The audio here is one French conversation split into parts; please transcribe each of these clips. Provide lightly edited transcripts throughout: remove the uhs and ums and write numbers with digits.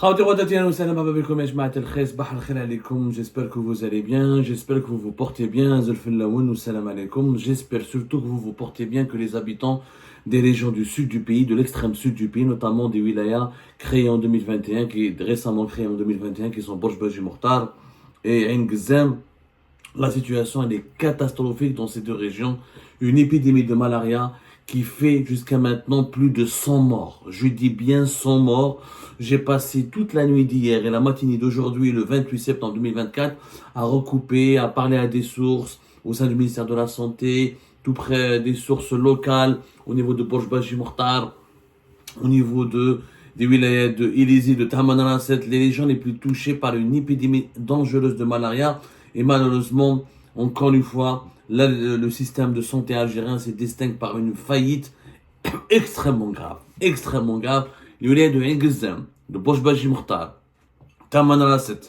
J'espère que vous allez bien, j'espère que vous vous portez bien. J'espère surtout que vous vous portez bien, que les habitants des régions du sud du pays, de l'extrême sud du pays, notamment des wilayas créés en 2021, qui récemment créés en 2021, qui sont Borj Baji Mortar et Ain Gzem. La situation elle est catastrophique dans ces deux régions. Une épidémie de malaria qui fait jusqu'à maintenant plus de 100 morts. Je dis bien 100 morts. J'ai passé toute la nuit d'hier et la matinée d'aujourd'hui, le 28 septembre 2024, à recouper, à parler à des sources au sein du ministère de la Santé, tout près des sources locales, au niveau de Borj Baji Mortar, au niveau des wilayas de Ilizi, de Tamanrasset, les régions les plus touchées par une épidémie dangereuse de malaria. Et malheureusement, encore une fois, là, le système de santé algérien se distingue par une faillite extrêmement grave. Extrêmement grave. Les wilayas de Ain Gzem, de Borj Baji Mortar, Tamanrasset,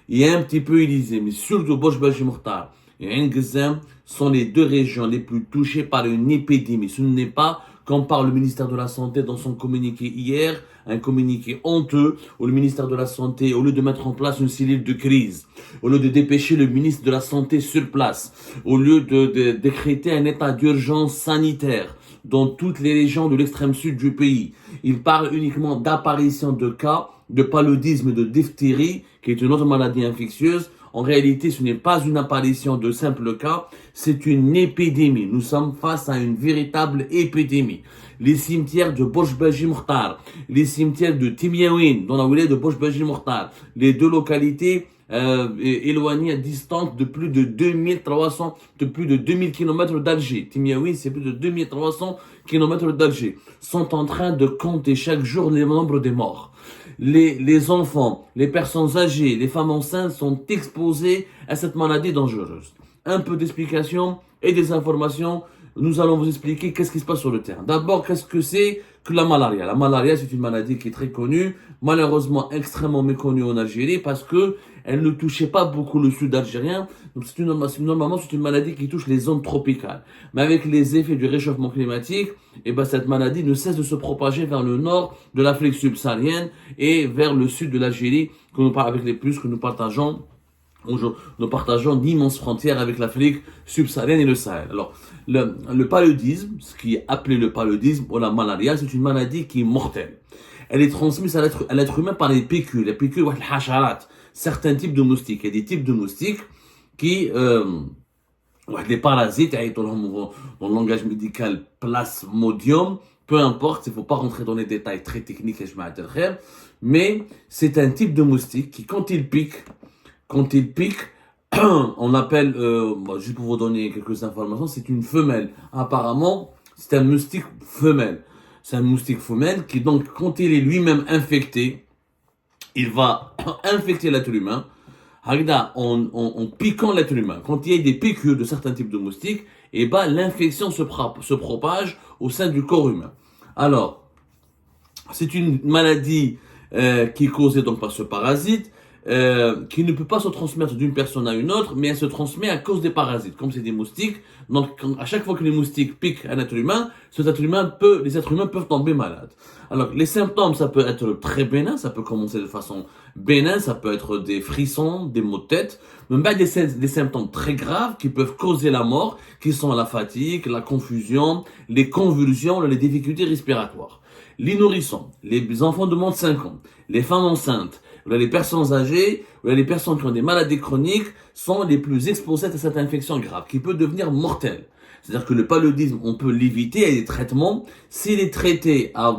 et un petit peu Ilizi, mais surtout Borj Baji Mortar et Ain Gzem sont les deux régions les plus touchées par une épidémie. Ce n'est pas, comme par le ministère de la Santé dans son communiqué hier, un communiqué honteux, où le ministère de la Santé, au lieu de mettre en place une cellule de crise, au lieu de dépêcher le ministre de la Santé sur place, au lieu de décréter un état d'urgence sanitaire dans toutes les régions de l'extrême sud du pays, il parle uniquement d'apparition de cas de paludisme et de diphtérie, qui est une autre maladie infectieuse. En réalité, ce n'est pas une apparition de simples cas, c'est une épidémie. Nous sommes face à une véritable épidémie. Les cimetières de Borj Baji Mortar, les cimetières de Timiaouine, dans la wilaya de Borj Baji Mortar, les deux localités éloignées, distantes de plus de 2300, de plus de 2000 km d'Alger. Timiaouine, c'est plus de 2300 km d'Alger. Sont en train de compter chaque jour le nombre des morts. Les enfants, les personnes âgées, les femmes enceintes sont exposées à cette maladie dangereuse. Un peu d'explication et des informations. Nous allons vous expliquer qu'est-ce qui se passe sur le terrain. D'abord, qu'est-ce que c'est que la malaria? La malaria, c'est une maladie qui est très connue, malheureusement extrêmement méconnue en Algérie parce que elle ne touchait pas beaucoup le sud algérien. Donc normalement, c'est une maladie qui touche les zones tropicales. Mais avec les effets du réchauffement climatique, cette maladie ne cesse de se propager vers le nord de l'Afrique subsaharienne et vers le sud de l'Algérie, avec les plus que nous partageons. Nous partageons d'immenses frontières avec l'Afrique subsaharienne et le Sahel. Alors, le paludisme, ce qui est appelé le paludisme ou la malaria, c'est une maladie qui est mortelle. Elle est transmise à l'être humain par les piqûres. Les piqûres, les hasharat, certains types de moustiques. Il y a des types de moustiques qui, des parasites, dans le langage médical, plasmodium, peu importe, il ne faut pas rentrer dans les détails très techniques, mais c'est un type de moustique qui, quand il pique, on appelle, juste pour vous donner quelques informations, c'est une femelle. Apparemment, c'est un moustique femelle. C'est un moustique femelle qui, donc, quand il est lui-même infecté, il va infecter l'être humain. En piquant l'être humain. Quand il y a des piqûres de certains types de moustiques, l'infection se propage au sein du corps humain. Alors, c'est une maladie qui est causée donc par ce parasite, qui ne peut pas se transmettre d'une personne à une autre, mais elle se transmet à cause des parasites. Comme c'est des moustiques, donc à chaque fois que les moustiques piquent un être humain, les êtres humains peuvent tomber malades. Alors les symptômes, ça peut être très bénin, ça peut commencer de façon bénin, ça peut être des frissons, des maux de tête, même des symptômes très graves qui peuvent causer la mort, qui sont la fatigue, la confusion, les convulsions, les difficultés respiratoires. Les nourrissons, les enfants de moins de 5 ans, les femmes enceintes, les personnes âgées, les personnes qui ont des maladies chroniques sont les plus exposées à cette infection grave, qui peut devenir mortelle. C'est-à-dire que le paludisme, on peut l'éviter, il y a des traitements. S'il est traité dans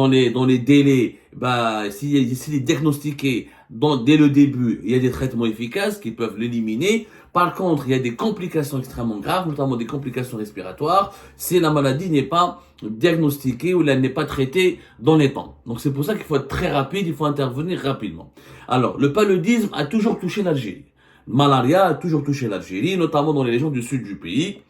les délais, s'il est diagnostiqué dès le début, il y a des traitements efficaces qui peuvent l'éliminer. Par contre, il y a des complications extrêmement graves, notamment des complications respiratoires, si la maladie n'est pas diagnostiquée ou elle n'est pas traitée dans les temps. Donc c'est pour ça qu'il faut être très rapide, il faut intervenir rapidement. Alors, le paludisme a toujours touché l'Algérie. Malaria a toujours touché l'Algérie, notamment dans les régions du sud du pays.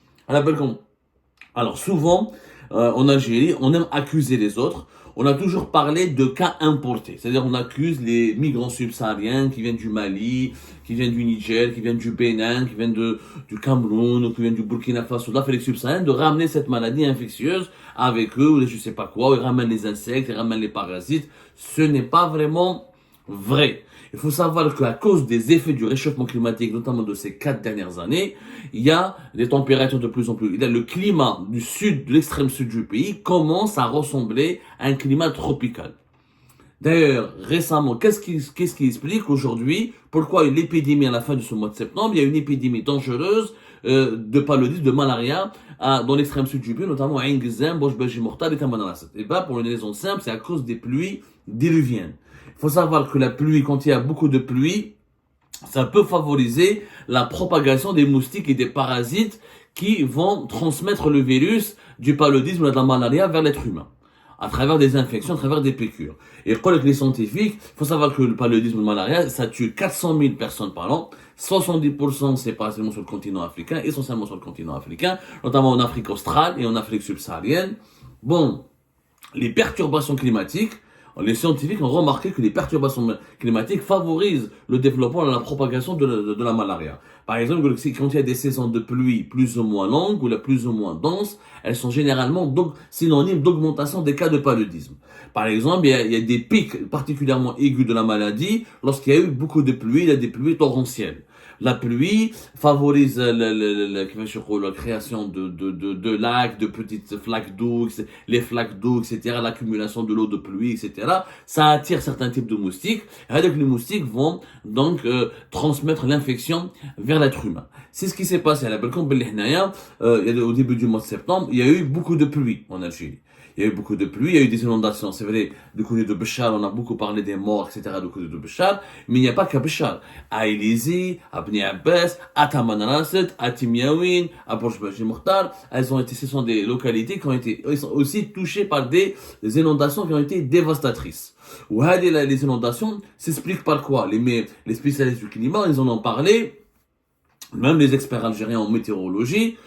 Alors souvent, en Algérie, on aime accuser les autres. On a toujours parlé de cas importés. C'est-à-dire, on accuse les migrants subsahariens qui viennent du Mali, qui viennent du Niger, qui viennent du Bénin, qui viennent du Cameroun, ou qui viennent du Burkina Faso, de l'Afrique subsaharienne, de ramener cette maladie infectieuse avec eux, ou je sais pas quoi, ils ramènent les insectes, ils ramènent les parasites. Ce n'est pas vraiment vrai. Il faut savoir qu'à cause des effets du réchauffement climatique, notamment de ces 4 dernières années, il y a des températures de plus en plus. Le climat du sud, de l'extrême sud du pays, commence à ressembler à un climat tropical. D'ailleurs, récemment, qu'est-ce qui explique aujourd'hui pourquoi l'épidémie à la fin de ce mois de septembre, il y a une épidémie dangereuse de paludisme, de malaria dans l'extrême sud du pays, notamment à Ingizem, Bosh-Belgi, Mortal et Tamanrasset. Et bien, pour une raison simple, c'est à cause des pluies diluviennes. Il faut savoir que la pluie, quand il y a beaucoup de pluie, ça peut favoriser la propagation des moustiques et des parasites qui vont transmettre le virus du paludisme ou de la malaria vers l'être humain, à travers des infections, à travers des piqûres. Et pour les scientifiques, il faut savoir que le paludisme ou la malaria, ça tue 400 000 personnes par an. 70% c'est pas seulement sur le continent africain, essentiellement sur le continent africain, notamment en Afrique australe et en Afrique subsaharienne. Bon, les perturbations climatiques, les scientifiques ont remarqué que les perturbations climatiques favorisent le développement et la propagation de la malaria. Par exemple, quand il y a des saisons de pluie plus ou moins longues ou plus ou moins denses, elles sont généralement synonymes d'augmentation des cas de paludisme. Par exemple, il y a des pics particulièrement aigus de la maladie lorsqu'il y a eu beaucoup de pluie, il y a des pluies torrentielles. La pluie favorise la création de lacs, de petites flaques d'eau, les flaques d'eau, etc., l'accumulation de l'eau de pluie, etc. Ça attire certains types de moustiques. Et avec les moustiques vont donc transmettre l'infection vers l'être humain. C'est ce qui s'est passé à la Balkan Bellihnaya, au début du mois de septembre. Il y a eu beaucoup de pluie en Algérie. Il y a eu beaucoup de pluie, il y a eu des inondations. C'est vrai, du côté de Béchar, on a beaucoup parlé des morts, etc. du côté de Béchar. Mais il n'y a pas qu'à Béchar. À Élysée, à Bni Abbas, à Tamanrasset, à Timiaouine, à Bourj-Belgi Mortar. Ce sont des localités qui ils sont aussi touchées par des inondations qui ont été dévastatrices. Les inondations s'expliquent par quoi? Les spécialistes du climat, ils en ont parlé. Même les experts algériens en météorologie,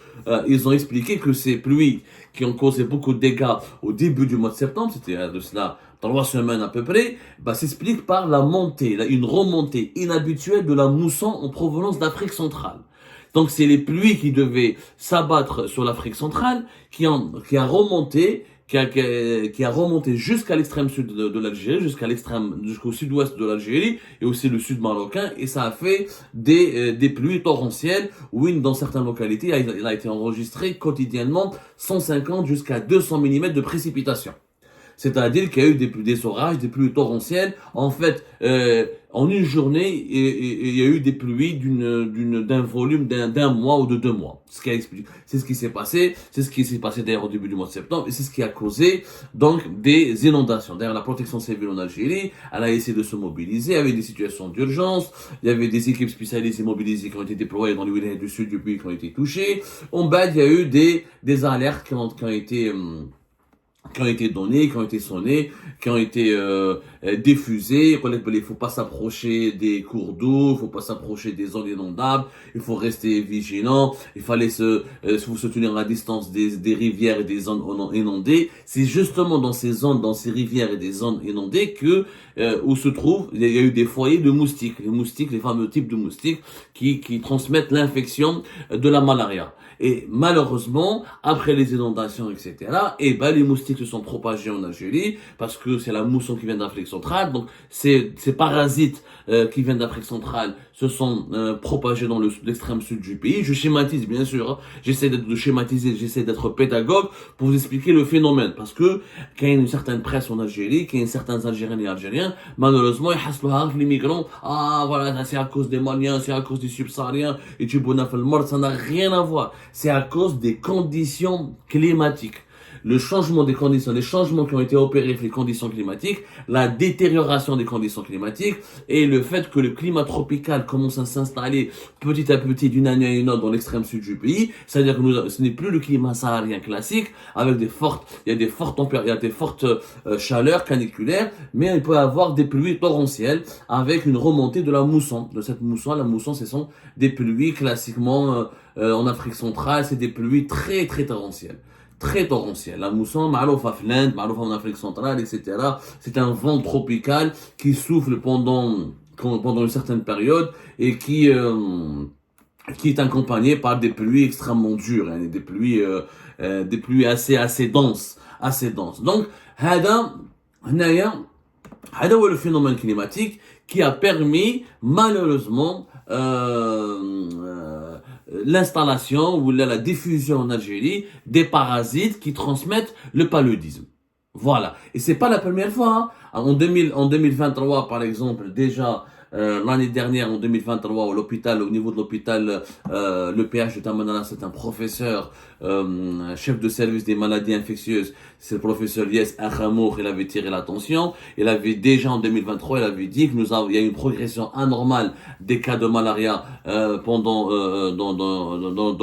ils ont expliqué que ces pluies qui ont causé beaucoup de dégâts au début du mois de septembre, c'était de cela 3 semaines à peu près, s'expliquent par une remontée inhabituelle de la mousson en provenance d'Afrique centrale. Donc c'est les pluies qui devaient s'abattre sur l'Afrique centrale qui a remonté jusqu'à l'extrême sud de l'Algérie, jusqu'au sud-ouest de l'Algérie et aussi le sud marocain, et ça a fait des pluies torrentielles où dans certaines localités, il a été enregistré quotidiennement 150 jusqu'à 200 mm de précipitations. C'est-à-dire qu'il y a eu des orages, des pluies torrentielles. En fait, en une journée, il y a eu des pluies d'un volume d'un mois ou de 2 mois. C'est ce qui s'est passé. C'est ce qui s'est passé d'ailleurs au début du mois de septembre. Et c'est ce qui a causé donc des inondations. D'ailleurs, la protection civile en Algérie, elle a essayé de se mobiliser. Il y avait des situations d'urgence. Il y avait des équipes spécialisées mobilisées qui ont été déployées dans les villages du sud du pays qui ont été touchées. En bas, il y a eu des alertes qui ont été donnés, qui ont été sonnés, qui ont été diffusés. Il faut pas s'approcher des cours d'eau, il faut pas s'approcher des zones inondables, il faut rester vigilant, il fallait se tenir à distance des rivières et des zones inondées. C'est justement dans ces zones, dans ces rivières et des zones inondées où se trouvent, il y a eu des foyers de moustiques. Les moustiques, les fameux types de moustiques qui transmettent l'infection de la malaria. Et malheureusement, après les inondations, etc., les moustiques se sont propagés en Algérie parce que c'est la mousson qui vient d'Afrique centrale. Donc, ces parasites qui viennent d'Afrique centrale se sont propagés dans l'extrême sud du pays. Je schématise, bien sûr. Hein. J'essaie de schématiser, j'essaie d'être pédagogue pour vous expliquer le phénomène. Parce que quand il y a une certaine presse en Algérie, quand il y a certains Algériens et Algériens, malheureusement, les migrants, voilà, c'est à cause des Maliens, c'est à cause des subsahariens, et du Bonafel mort, ça n'a rien à voir. C'est à cause des conditions climatiques. Le changement des conditions, les changements qui ont été opérés avec les conditions climatiques, la détérioration des conditions climatiques et le fait que le climat tropical commence à s'installer petit à petit d'une année à une autre dans l'extrême sud du pays, c'est-à-dire que ce n'est plus le climat saharien classique avec il y a des fortes chaleurs caniculaires, mais il peut y avoir des pluies torrentielles avec une remontée de la mousson. De cette mousson, la mousson, ce sont des pluies classiquement en Afrique centrale, c'est des pluies très très torrentielles. très torrentielle. La mousson, marouf à l'Inde, marouf en Afrique centrale, etc. C'est un vent tropical qui souffle pendant une certaine période et qui est accompagné par des pluies extrêmement dures, hein, des pluies assez denses, assez denses. Donc, هذا هو le phénomène climatique qui a permis malheureusement l'installation ou la diffusion en Algérie des parasites qui transmettent le paludisme. Voilà. Et c'est pas la première fois. Hein. En 2023, par exemple, déjà, l'année dernière, en 2023, au niveau de l'hôpital, le PH de Tamanana, c'est un professeur, chef de service des maladies infectieuses. C'est le professeur Yes Akhamour, il avait tiré l'attention. Il avait déjà, en 2023, il avait dit que il y a une progression anormale des cas de malaria, dans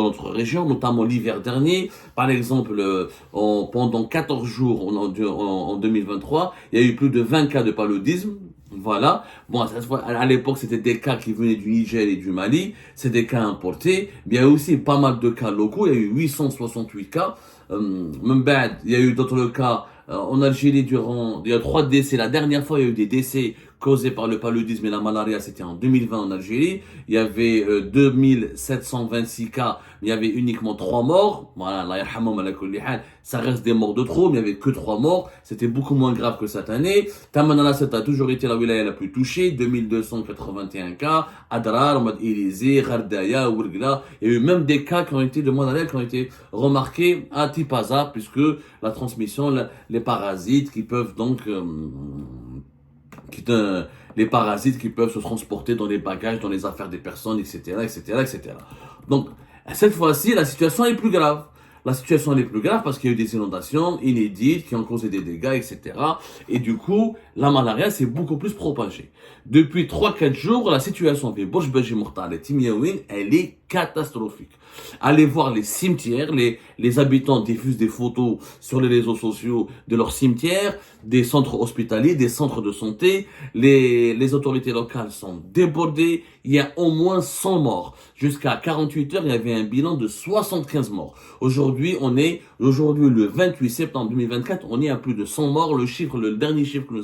notre région, notamment l'hiver dernier. Par exemple, pendant 14 jours, en 2023, il y a eu plus de 20 cas de paludisme. Voilà. Bon, à l'époque, c'était des cas qui venaient du Niger et du Mali. C'est des cas importés. Mais il y a aussi pas mal de cas locaux. Il y a eu 868 cas. Il y a eu d'autres cas en Algérie il y a 3 décès. La dernière fois, il y a eu des décès causés par le paludisme et la malaria. C'était en 2020 en Algérie. Il y avait 2726 cas. Mais il y avait uniquement 3 morts. Voilà, Allah yarhamhum ala kulli hal. Ça reste des morts de trop, mais il n'y avait que 3 morts. C'était beaucoup moins grave que cette année. Tamanana, ça a toujours été la wilaya la plus touchée. 2281 cas. Adrar, Mad Élysée, Ghardaya, Ourgla. Il y a eu même des cas qui ont été de malaria qui ont été remarqués à Tipaza, puisque la transmission, les parasites qui peuvent donc, les parasites qui peuvent se transporter dans les bagages, dans les affaires des personnes, etc., etc., etc. Donc, cette fois-ci, la situation est plus grave. La situation est plus grave parce qu'il y a eu des inondations inédites qui ont causé des dégâts, etc. Et du coup, la malaria s'est beaucoup plus propagée. Depuis 3-4 jours, la situation elle est catastrophique. Allez voir les cimetières, les habitants diffusent des photos sur les réseaux sociaux de leurs cimetières, des centres hospitaliers, des centres de santé. Les autorités locales sont débordées. Il y a au moins 100 morts. Jusqu'à 48 heures, il y avait un bilan de 75 morts. Aujourd'hui, le 28 septembre 2024, on est à plus de 100 morts. Le dernier chiffre que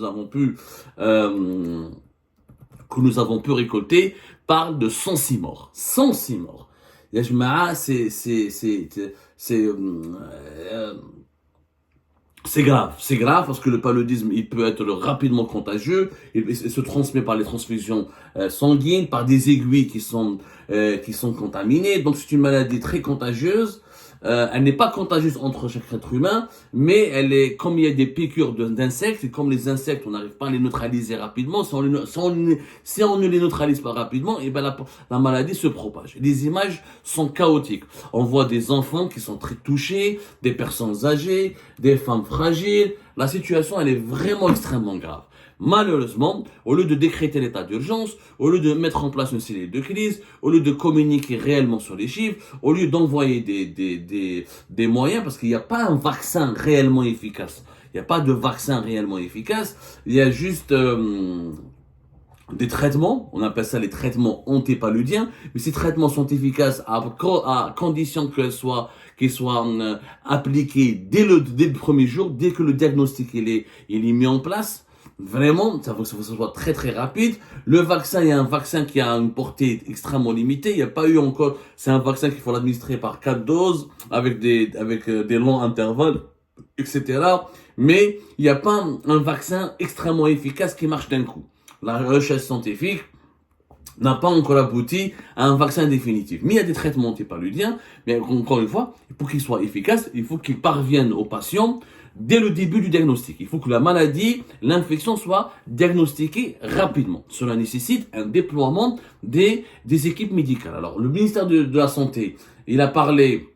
nous avons pu récolter parle de 106 morts. 106 morts. Yajma'a, c'est grave. C'est grave parce que le paludisme, il peut être rapidement contagieux. Il se transmet par les transfusions sanguines, par des aiguilles qui sont contaminées. Donc c'est une maladie très contagieuse. Elle n'est pas contagieuse entre chaque être humain, mais comme il y a des piqûres d'insectes, et comme les insectes, on n'arrive pas à les neutraliser rapidement, si on ne les neutralise pas rapidement, et ben la maladie se propage. Les images sont chaotiques. On voit des enfants qui sont très touchés, des personnes âgées, des femmes fragiles. La situation, elle est vraiment extrêmement grave. Malheureusement, au lieu de décréter l'état d'urgence, au lieu de mettre en place une cellule de crise, au lieu de communiquer réellement sur les chiffres, au lieu d'envoyer des moyens, parce qu'il n'y a pas un vaccin réellement efficace. Il n'y a pas de vaccin réellement efficace. Il y a juste des traitements, on appelle ça les traitements antipaludiens, mais ces traitements sont efficaces à condition qu'ils soient appliqués dès le premier jour, dès que le diagnostic il est mis en place. Vraiment, ça faut que ce soit très très rapide. Le vaccin, il y a un vaccin qui a une portée extrêmement limitée. Il n'y a pas eu encore, c'est un vaccin qu'il faut l'administrer par 4 doses avec des longs intervalles, etc. Mais il n'y a pas un vaccin extrêmement efficace qui marche d'un coup. La recherche scientifique n'a pas encore abouti à un vaccin définitif. Mais il y a des traitements antipaludiens, mais encore une fois, pour qu'ils soient efficaces, il faut qu'ils parviennent aux patients dès le début du diagnostic. Il faut que l'infection soit diagnostiquée rapidement. Cela nécessite un déploiement des équipes médicales. Alors, le ministère de la Santé, il a parlé,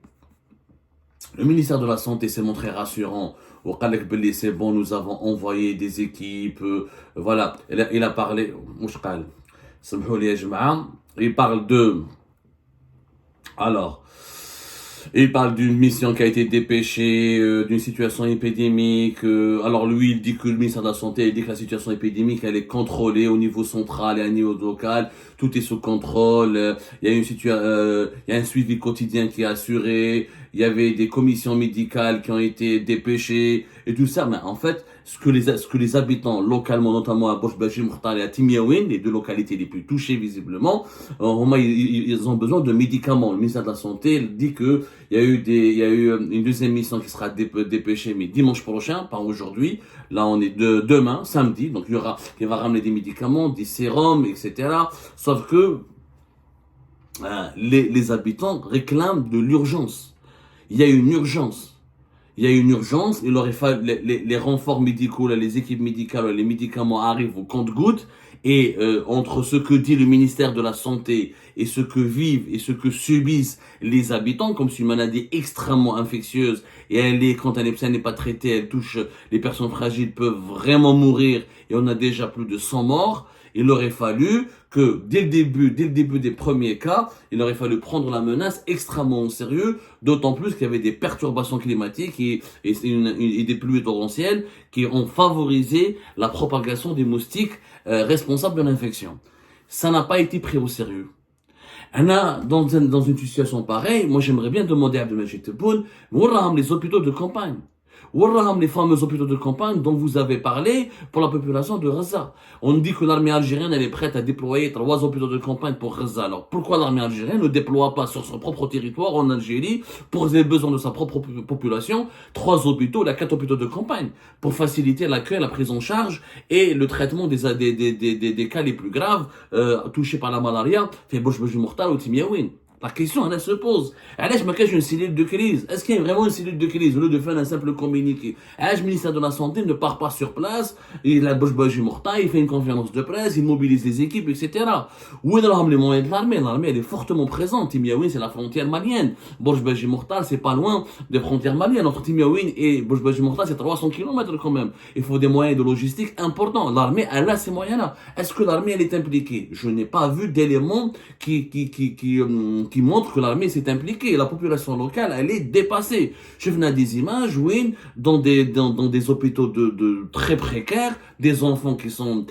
le ministère de la Santé s'est montré rassurant. Au Khalek Belli, c'est bon, nous avons envoyé des équipes, voilà. Il a parlé, il parle il parle d'une mission qui a été dépêchée, d'une situation épidémique. Alors lui, il dit que le ministère de la Santé, il dit que la situation épidémique, elle est contrôlée au niveau central et à niveau local. Tout est sous contrôle. Il y a un suivi quotidien qui est assuré. il y avait des commissions médicales qui ont été dépêchées et tout ça. Mais en fait, ce que les habitants localement, notamment à Bosh Moukhtar et à Timiaouine, les deux localités les plus touchées visiblement, ils ont besoin de médicaments. Le ministère de la Santé dit que il y a eu une deuxième mission qui sera dépêchée, mais dimanche prochain, pas aujourd'hui. Là, on est demain, samedi, donc il va ramener des médicaments, des sérums, etc. Sauf que les habitants réclament de l'urgence. Il y a une urgence. Il y a une urgence, il aurait fallu les renforts médicaux, là, les équipes médicales, les médicaments arrivent au compte-gouttes, et entre ce que dit le ministère de la Santé et ce que vivent et ce que subissent les habitants, comme c'est une maladie extrêmement infectieuse, et quand elle n'est pas traitée, elle touche les personnes fragiles, peuvent vraiment mourir, et on a déjà plus de 100 morts. Il aurait fallu que, dès le début des premiers cas, il aurait fallu prendre la menace extrêmement au sérieux, d'autant plus qu'il y avait des perturbations climatiques et des pluies torrentielles qui ont favorisé la propagation des moustiques responsables de l'infection. Ça n'a pas été pris au sérieux. Dans une situation pareille, moi j'aimerais bien demander à Abdelmajid Tebboune, les hôpitaux de campagne. Warraham, les fameux hôpitaux de campagne dont vous avez parlé pour la population de Gaza. On dit que l'armée algérienne elle est prête à déployer 3 hôpitaux de campagne pour Gaza. Alors pourquoi l'armée algérienne ne déploie pas sur son propre territoire en Algérie, pour les besoins de sa propre population, 3 hôpitaux, 4 hôpitaux de campagne, pour faciliter l'accueil, la prise en charge et le traitement des cas les plus graves touchés par la malaria, fait Bosh Moukhtar ou Timiaouine. La question, elle se pose. Je me cache une cellule de crise. Est-ce qu'il y a vraiment une cellule de crise au lieu de faire un simple communiqué? Le ministère de la Santé ne part pas sur place. Il a Bosh Moukhtar, il fait une conférence de presse, il mobilise les équipes, etc. Où est les moyens de l'armée? L'armée, elle est fortement présente. Timiaouine, c'est la frontière malienne. Bosh Moukhtar, c'est pas loin des frontières maliennes. Entre Timiaouine et Bosh Moukhtar, c'est 300 km quand même. Il faut des moyens de logistique importants. L'armée, elle a ces moyens-là. Est-ce que l'armée, elle est impliquée? Je n'ai pas vu d'éléments qui montre que l'armée s'est impliquée. La population locale, elle est dépassée. Je venais à des images, oui, dans des hôpitaux de très précaires, des enfants qui se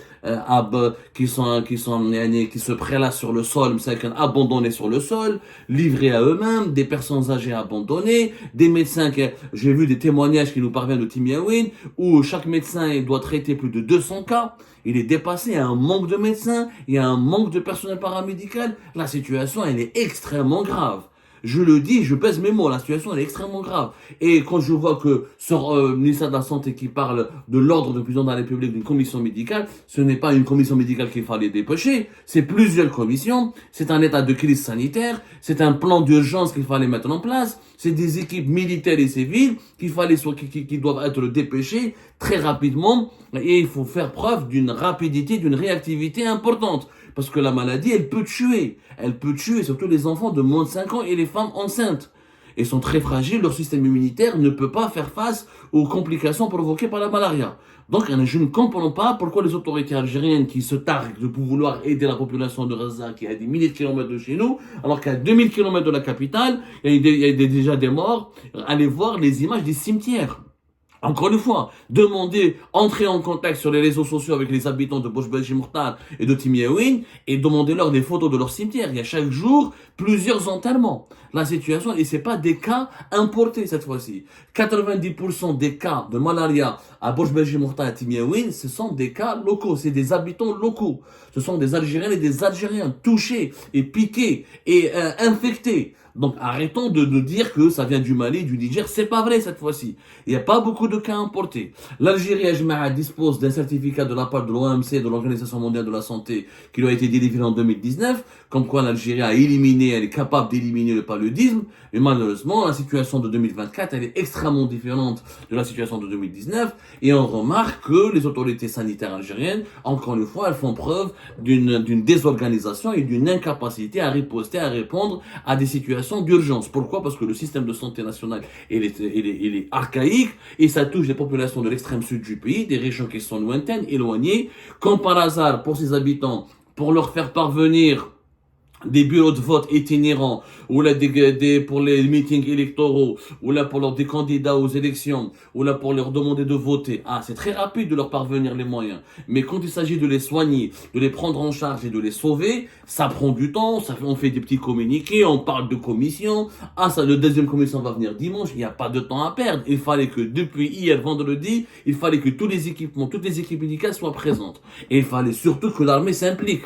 prélassent sur le sol, abandonnés sur le sol, livrés à eux-mêmes, des personnes âgées abandonnées, des médecins j'ai vu des témoignages qui nous parviennent de Timiaouine, où chaque médecin doit traiter plus de 200 cas. Il est dépassé, il y a un manque de médecins, il y a un manque de personnel paramédical. La situation, elle est extrêmement grave. Je le dis, je pèse mes mots, la situation elle est extrêmement grave. Et quand je vois que sur le ministère de la Santé qui parle de l'ordre du président de la République d'une commission médicale, ce n'est pas une commission médicale qu'il fallait dépêcher, c'est plusieurs commissions, c'est un état de crise sanitaire, c'est un plan d'urgence qu'il fallait mettre en place, c'est des équipes militaires et civiles qui doivent être dépêchées très rapidement, et il faut faire preuve d'une rapidité, d'une réactivité importante. Parce que la maladie, elle peut tuer. Elle peut tuer surtout les enfants de moins de 5 ans et les femmes enceintes. Ils sont très fragiles, leur système immunitaire ne peut pas faire face aux complications provoquées par la malaria. Donc je ne comprends pas pourquoi les autorités algériennes qui se targuent de vouloir aider la population de Gaza qui est à des milliers de kilomètres de chez nous, alors qu'à 2000 kilomètres de la capitale, il y a déjà des morts, allez voir les images des cimetières. Encore une fois, entrer en contact sur les réseaux sociaux avec les habitants de Bosh Moukhtar et de Timiaouine et demandez-leur des photos de leur cimetière. Il y a chaque jour plusieurs enterrements. La situation, et c'est pas des cas importés cette fois-ci. 90% des cas de malaria à Bosh Moukhtar et à Timiaouine, ce sont des cas locaux, c'est des habitants locaux. Ce sont des Algériens et des Algériens touchés et piqués et infectés. Donc arrêtons de dire que ça vient du Mali, du Niger, c'est pas vrai cette fois-ci. Il n'y a pas beaucoup de cas importés. L'Algérie dispose d'un certificat de la part de l'OMC, de l'Organisation mondiale de la santé, qui lui a été délivré en 2019, comme quoi l'Algérie elle est capable d'éliminer le paludisme, mais malheureusement la situation de 2024 elle est extrêmement différente de la situation de 2019, et on remarque que les autorités sanitaires algériennes, encore une fois, elles font preuve d'une désorganisation et d'une incapacité à riposter, à répondre à des situations d'urgence. Pourquoi? Parce que le système de santé national il est archaïque et ça touche les populations de l'extrême sud du pays, des régions qui sont lointaines, éloignées, comme par hasard pour ses habitants, pour leur faire parvenir des bureaux de vote itinérants, ou là pour les meetings électoraux, ou là pour des candidats aux élections, ou là pour leur demander de voter. Ah, c'est très rapide de leur parvenir les moyens. Mais quand il s'agit de les soigner, de les prendre en charge et de les sauver, ça prend du temps, on fait des petits communiqués, on parle de commission. Ah, ça, le deuxième commission va venir dimanche, il n'y a pas de temps à perdre. Il fallait que depuis hier, vendredi, il fallait que tous les équipements, toutes les équipes médicales soient présentes. Et il fallait surtout que l'armée s'implique.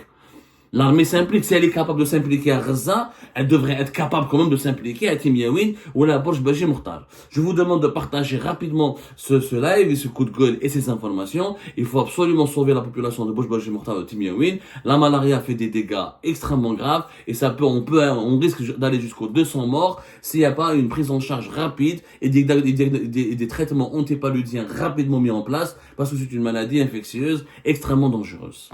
L'armée s'implique, si elle est capable de s'impliquer à Gaza, elle devrait être capable quand même de s'impliquer à Timiaouen ou à la Borj Baji Mokhtar. Je vous demande de partager rapidement ce live et ce coup de gueule et ces informations. Il faut absolument sauver la population de Borj Baji Mokhtar de Timiaouen. La malaria fait des dégâts extrêmement graves et on risque d'aller jusqu'aux 200 morts s'il n'y a pas une prise en charge rapide et des traitements antipaludiens rapidement mis en place parce que c'est une maladie infectieuse extrêmement dangereuse.